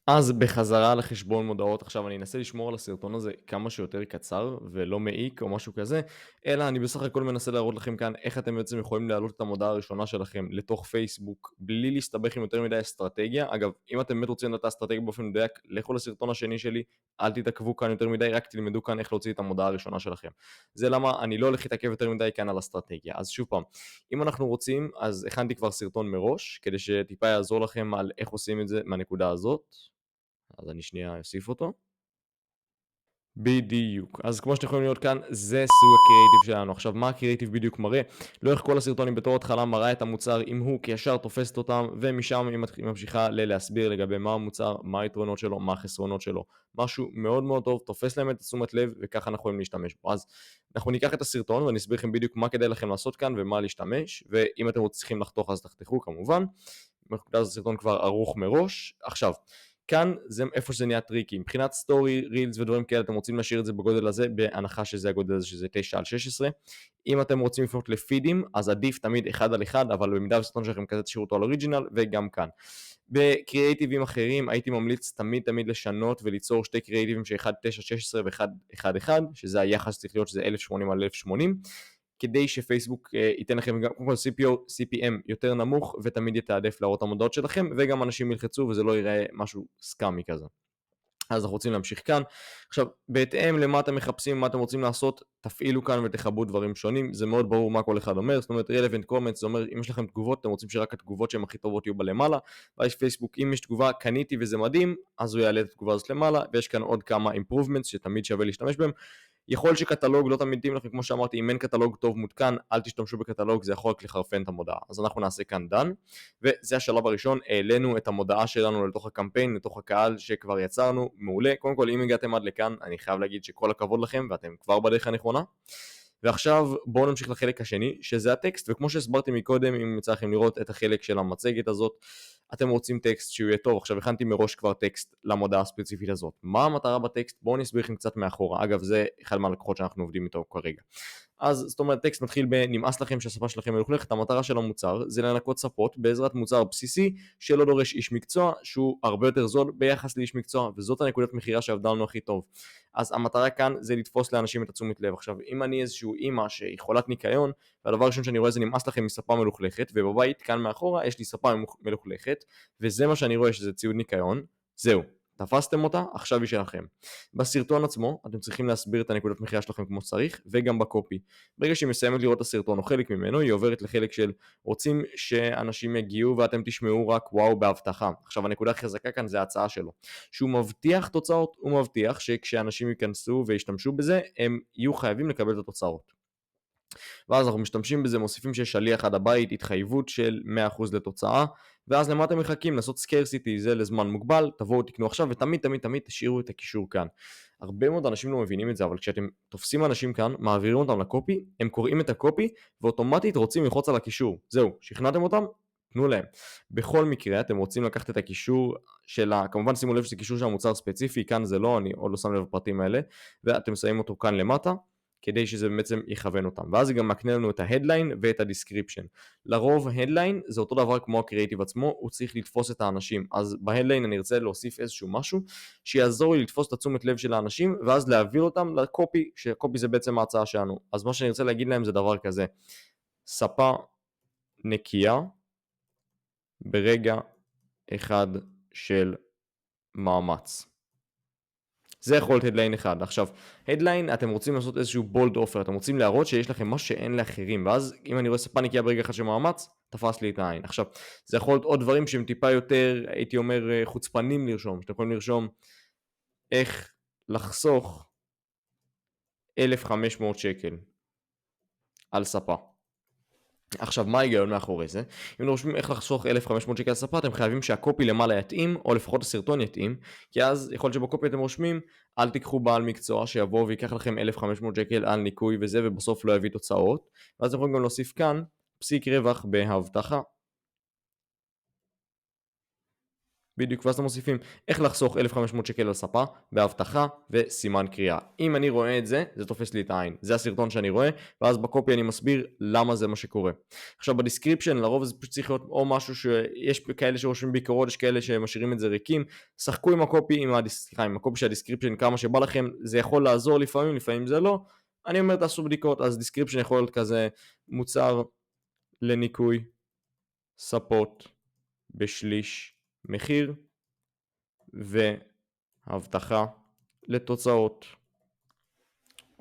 אז בחזרה לחשבון מודעות, עכשיו אני אנסה לשמור על הסרטון הזה כמה שיותר קצר ולא מעיק או משהו כזה, אלא אני בסך הכל מנסה להראות לכם כאן איך אתם בעצם יכולים להעלות את המודעה הראשונה שלכם לתוך פייסבוק בלי להסתבך עם יותר מדי אסטרטגיה. אגב, אם אתם באמת רוצים לדעת את האסטרטגיה באופן מדויק, לכו לסרטון השני שלי, אל תתעכבו כאן יותר מדי, רק תלמדו כאן איך להוציא את המודעה הראשונה שלכם. זה למה אני לא הולך להתעכב יותר מדי כאן על אסטרטגיה. אז שוב פעם, אם אנחנו רוצים, אז הכנתי כבר סרטון מראש, כדי שטיפה יעזור לכם על איך עושים את זה מהנקודה הזאת. אז אני שנייה אוסיף אותו. בדיוק. אז כמו שאתם יכולים לראות כאן, זה סוג הקריאיטיב שלנו. עכשיו, מה הקריאיטיב בדיוק מראה? לאורך כל הסרטונים בתור התחלה מראה את המוצר אם הוא כישר תופסת אותם, ומשם היא ממשיכה להסביר לגבי מה המוצר, מה היתרונות שלו, מה החסרונות שלו. משהו מאוד מאוד טוב, תופס להם את תשומת לב, וככה אנחנו יכולים להשתמש בו. אז אנחנו ניקח את הסרטון ואני אסביר לכם בדיוק מה כדאי לכם לעשות כאן ומה להשתמש, ואם אתם צריכים לחתוך אז תחתכו כמובן. אז הסרטון כבר ערוך מראש. עכשיו, כאן זה איפה שזה נהיה טריקי, מבחינת סטורי, רילס ודברים כאלה אתם רוצים להשאיר את זה בגודל הזה, בהנחה שזה הגודל הזה שזה 9:16. אם אתם רוצים לפנות לפידים אז עדיף תמיד 1:1, אבל במידה וסרטון שלכם כזה תשאירו אותו על אוריג'ינל, וגם כאן. בקריאייטיבים אחרים הייתי ממליץ תמיד לשנות וליצור שתי קריאייטיבים ש 1:9:16 ו-1:1:1, שזה היחס צריך להיות שזה 1080x1080, כדי שפייסבוק ייתן לכם גם כמו CPM יותר נמוך, ותמיד יתעדף להראות את המודעות שלכם, וגם אנשים ילחצו וזה לא ייראה משהו סקאמי כזה. אז אנחנו רוצים להמשיך כאן. עכשיו, בהתאם למה אתם מחפשים, מה אתם רוצים לעשות, תפעילו כאן ותחברו דברים שונים. זה מאוד ברור מה כל אחד אומר, זאת אומרת relevant comments, זה אומר אם יש לכם תגובות, אתם רוצים שרק התגובות שהן הכי טובות יהיו בלמעלה, ויש פייסבוק, אם יש תגובה קניתי וזה מדהים, אז הוא יעלה את התגובה הזאת למעלה, ויש כאן עוד כמה improvements שתמיד שווה להשתמש בהם. יכול שקטלוג לא תמיד מתאים לכם, כמו שאמרתי, אם אין קטלוג טוב מותקן, אל תשתמשו בקטלוג, זה יכול רק לחרפן את המודעה. אז אנחנו נעשה כאן done, וזה השלב הראשון, העלינו את המודעה שלנו לתוך הקמפיין, לתוך הקהל שכבר יצרנו, מעולה. קודם כל, אם הגעתם עד לכאן, אני חייב להגיד שכל הכבוד לכם, ואתם כבר בדרך הנכונה. ועכשיו בואו נמשיך לחלק השני, שזה הטקסט, וכמו שהסברתי מקודם, אם יצא לכם לראות את החלק של המצגת הזאת, אתם רוצים טקסט שהוא יהיה טוב. עכשיו הכנתי מראש כבר טקסט למודעה הספציפית הזאת. מה המטרה בטקסט? בואו נסביר לכם קצת מאחורה. אגב, זה אחד מהלקוחות שאנחנו עובדים איתו כרגע. אז זאת אומרת, טקסט מתחיל בנמאס לכם שהשפה שלכם מלוכלכת. המטרה של המוצר זה לנקות שפות בעזרת מוצר בסיסי שלא דורש איש מקצוע, שהוא הרבה יותר זול ביחס לאיש מקצוע, וזאת הנקודת מחירה שעבדה לנו הכי טוב. אז המטרה כאן זה לתפוס לאנשים את התשומת לב. עכשיו, אם אני איזשהו אימא שהיא חולת ניקיון, והדבר הראשון שאני רואה זה נמאס לכם מספה מלוכלכת, ובבית כאן מאחורה יש לי ספה מלוכלכת, וזה מה שאני רואה שזה ציוד ניקיון, זהו. תפסתם אותה, עכשיו היא שלכם. בסרטון עצמו אתם צריכים להסביר את הנקודת מחירה שלכם כמו שצריך, וגם בקופי. ברגע שהיא מסיימת לראות את הסרטון או חלק ממנו, היא עוברת לחלק של רוצים שאנשים יגיעו ואתם תשמעו רק וואו בהבטחה. עכשיו הנקודה הכי חזקה כאן זה ההצעה שלו, שהוא מבטיח תוצאות, הוא מבטיח שכשאנשים ייכנסו וישתמשו בזה, הם יהיו חייבים לקבל את התוצאות. ואז אנחנו משתמשים בזה, מוסיפים שיש שליח עד הבית, התחייבות של 100% לתוצאה, ואז למה אתם מחכים? לעשות סקרסיטי, זה לזמן מוגבל, תבואו תקנו עכשיו, ותמיד תשאירו את הקישור כאן. הרבה מאוד אנשים לא מבינים את זה, אבל כשאתם תופסים אנשים כאן, מעבירים אותם לקופי, הם קוראים את הקופי, ואוטומטית רוצים ללחוץ על הקישור. זהו, שכנעתם אותם? תנו להם. בכל מקרה, אתם רוצים לקחת את הקישור כמובן שימו לב שזה קישור של המוצר ספציפי, כאן זה לא, אני עוד לא שם לב בפרטים האלה, ואתם שמים אותו כאן למטה, כדי שזה בעצם יכוון אותם, ואז זה גם מקנה לנו את ההדליין ואת הדיסקריפשן. לרוב ההדליין זה אותו דבר כמו הקריאיטיב עצמו, הוא צריך לתפוס את האנשים, אז בהדליין אני ארצה להוסיף איזשהו משהו שיעזור לי לתפוס את התשומת לב של האנשים, ואז להעביר אותם לקופי, שקופי זה בעצם ההצעה שלנו. אז מה שאני ארצה להגיד להם זה דבר כזה, ספה נקייה ברגע אחד של מאמץ. זה יכול להיות הדליין אחד. עכשיו, הדליין, אתם רוצים לעשות איזשהו בולד אופר, אתם רוצים להראות שיש לכם משהו שאין לאחרים, ואז אם אני רואה ספה נקייה ברגע אחד של מאמץ, תפס לי את העין. עכשיו, זה יכול להיות עוד דברים שהם טיפה יותר, הייתי אומר, חוצפנים לרשום, שאתם יכולים לרשום איך לחסוך 1,500 שקל על ספה. עכשיו, מה ההיגיון מאחורי זה? אם רושמים איך לחסוך 1,500 שקל על ספה, אתם חייבים שהקופי למעלה יתאים, או לפחות הסרטון יתאים, כי אז יכול להיות שבקופי אתם רושמים, אל תיקחו בעל מקצוע שיבוא ויקח לכם 1,500 שקל על ניקוי וזה, ובסוף לא יביא תוצאות, ואז אתם יכולים גם להוסיף כאן פסיק רווח בהבטחה. בדיוק, ואז אתם מוסיפים איך לחסוך 1,500 שקל על ספה בהבטחה וסימן קריאה. אם אני רואה את זה, זה תופס לי את העין. זה הסרטון שאני רואה, ואז בקופי אני מסביר למה זה מה שקורה. עכשיו בדיסקריפשן, לרוב זה פשוט צריך להיות או משהו שיש כאלה שרושמים ביקורות, יש כאלה שמשאירים את זה ריקים. שחקו עם הקופי, עם הקופי של הדיסקריפשן כמה שבא לכם, זה יכול לעזור לפעמים, לפעמים זה לא. אני אומר תעשו בדיקות, אז דיסקריפשן יכול להיות כזה מוצר לניקוי ספות בשליש מחיר והבטחה לתוצאות.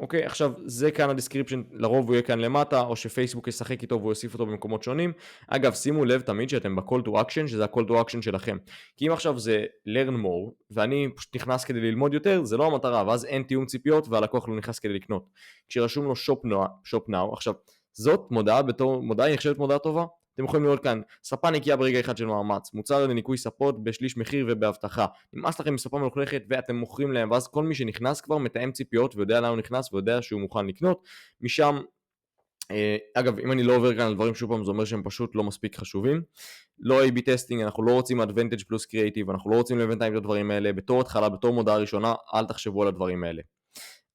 אוקיי, עכשיו זה כאן הדיסקריפשן, לרוב הוא יהיה כאן למטה, או שפייסבוק ישחק איתו והוא יוסיף אותו במקומות שונים. אגב, שימו לב תמיד שאתם ב-call to action, שזה ה-call to action שלכם. כי אם עכשיו זה learn more, ואני פשוט נכנס כדי ללמוד יותר, זה לא המטרה, ואז אין תיאום ציפיות, והלקוח לא נכנס כדי לקנות. כשרשום לו shop now, עכשיו, זאת מודעה היא נחשבת מודעה טובה? אתם יכולים לראות כאן, ספה נקייה ברגע אחד של מאמץ, מוצר לניקוי ספות בשליש מחיר ובהבטחה. נמאס לכם מספה מלוכלכת ואתם מוכרים להם, ואז כל מי שנכנס כבר מתאם ציפיות ויודע לאן הוא נכנס ויודע שהוא מוכן לקנות. משם, אגב, אם אני לא עובר כאן על דברים שוב פעם, זה אומר שהם פשוט לא מספיק חשובים. לא A-B טסטינג, אנחנו לא רוצים Advantage פלוס Creative, אנחנו לא רוצים לבינתיים את הדברים האלה. בתור התחלה, בתור מודעה ראשונה, אל תחשבו על הדברים האלה.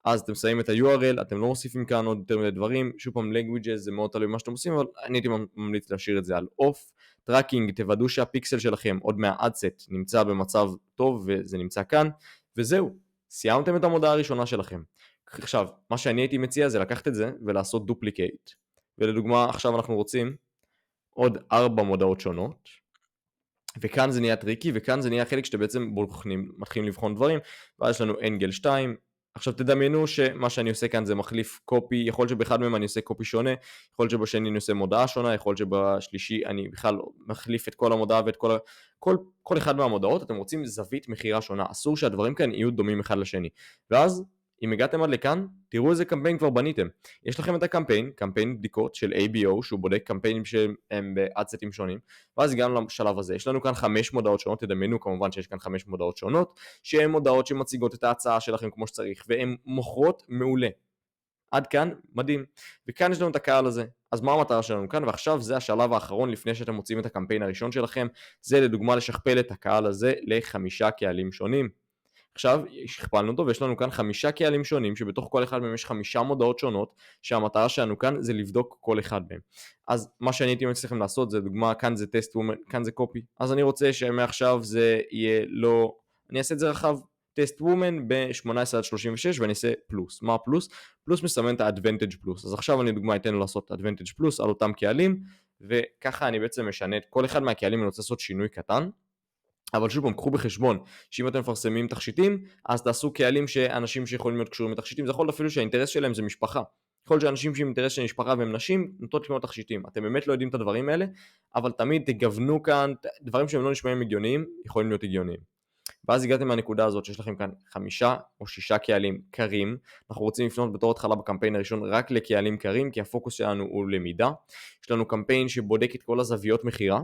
אז אתם שמים את ה-URL, אתם לא מוסיפים כאן עוד יותר מדי דברים, שוב פעם languages זה מאוד תלוי מה שאתם עושים, אבל אני הייתי ממליץ להשאיר את זה על off. טראקינג, תוודאו שהפיקסל שלכם עוד מהאדסט נמצא במצב טוב וזה נמצא כאן, וזהו, סיימתם את המודעה הראשונה שלכם. עכשיו, מה שאני הייתי מציע זה לקחת את זה ולעשות דופליקייט, ולדוגמה עכשיו אנחנו רוצים עוד 4 מודעות שונות, וכאן זה נהיה טריקי, וכאן זה נהיה חלק שאתם בעצם מתחילים לבחון דברים, ואז יש לנו אנגל 2, עכשיו תדמיינו שמה שאני עושה כאן זה מחליף קופי, יכול להיות שבאחד מהם אני עושה קופי שונה, יכול להיות שבשני אני עושה מודעה שונה, יכול להיות שבשלישי אני בכלל מחליף את כל המודעה ואת כל אחד מהמודעות, אתם רוצים זווית מחירה שונה, אסור שהדברים כאן יהיו דומים אחד לשני, ואז אם הגעתם עד לכאן, תראו איזה קמפיין כבר בניתם. יש לכם את הקמפיין, קמפיין בדיקות של ABO, שהוא בודק קמפיינים שהם באדסטים שונים, ואז הגענו לשלב הזה. יש לנו כאן 5 מודעות שונות, תדמיינו כמובן שיש כאן 5 מודעות שונות, שהן מודעות שמציגות את ההצעה שלכם כמו שצריך, והן מוכרות מעולה. עד כאן, מדהים. וכאן יש לנו את הקהל הזה. אז מה המטרה שלנו כאן? ועכשיו זה השלב האחרון לפני שאתם מוצאים את הקמפיין הראשון שלכם, זה לדוגמה לשכפל את הקהל הזה ל5 קהלים שונים. עכשיו הכפלנו אותו ויש לנו כאן 5 קהלים שונים שבתוך כל אחד מהם יש 5 מודעות שונות שהמטרה שלנו כאן זה לבדוק כל אחד מהם. אז מה שאני הייתי מציע לכם לעשות זה דוגמה, כאן זה טסט וומן, כאן זה קופי, אז אני רוצה שמעכשיו זה יהיה לא, אני אעשה את זה רחב, טסט וומן ב-18 עד 36 ואני אעשה פלוס. מה פלוס? פלוס מסמן את ה-advantage פלוס, אז עכשיו אני דוגמה אתן לו לעשות advantage פלוס על אותם קהלים, וככה אני בעצם משנה את כל אחד מהקהלים, אני רוצה לעשות שינוי קטן. אבל שוב פעם, קחו בחשבון שאם אתם מפרסמים תכשיטים, אז תעשו קהלים שאנשים שיכולים להיות קשורים לתכשיטים, זה יכול להיות אפילו שהאינטרס שלהם זה משפחה. יכול להיות שאנשים שעם אינטרס של משפחה והם נשים, נוטות לקנות תכשיטים. אתם באמת לא יודעים את הדברים האלה, אבל תמיד תגוונו כאן, דברים שהם לא נשמעים הגיוניים, יכולים להיות הגיוניים. ואז הגעתם מהנקודה הזאת שיש לכם כאן 5 או 6 קהלים קרים, אנחנו רוצים לפנות בתור התחלה בקמפיין הראשון רק לקהלים קרים, כי הפוקוס שלנו הוא למידה, יש לנו קמפיין שבודק את כל הזוויות מחירה,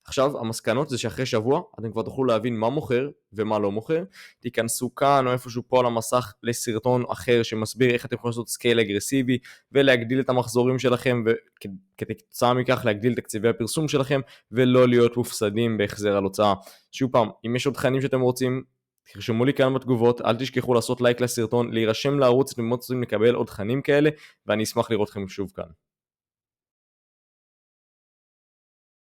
עכשיו המסקנות זה שאחרי שבוע אתם כבר תוכלו להבין מה מוכר ומה לא מוכר, תיכנסו כאן או איפשהו פה על המסך לסרטון אחר שמסביר איך אתם יכולים לעשות סקייל אגרסיבי ולהגדיל את המחזורים שלכם וכתוצאה מכך להגדיל תקציבי הפרסום שלכם ולא להיות מופסדים בהחזר על הוצאה. שוב פעם, אם יש עוד תכנים שאתם רוצים, תרשמו לי כאן בתגובות, אל תשכחו לעשות לייק לסרטון, להירשם לערוץ, אתם רוצים לקבל עוד תכנים כאלה ואני אשמח לראות אתכם שוב כאן.